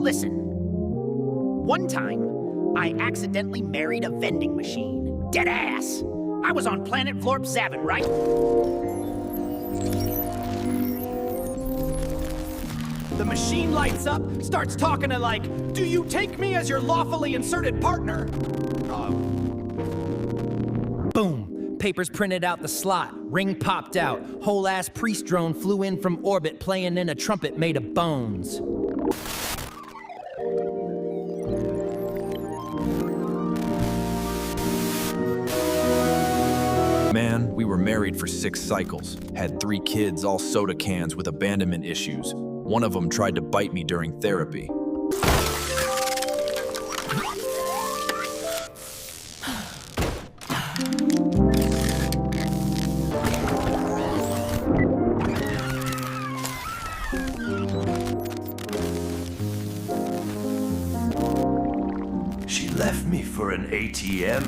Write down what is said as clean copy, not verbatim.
Listen. One time, I accidentally married a vending machine. Dead ass. I was on planet Florp 7, right? The machine lights up, starts talking to like, "Do you take me as your lawfully inserted partner?" Boom. Papers printed out the slot. Ring popped out. Whole ass priest drone flew in from orbit playing in a trumpet made of bones. Man, we were married for 6 cycles. Had 3 kids, all soda cans with abandonment issues. One of them tried to bite me during therapy. She left me for an ATM.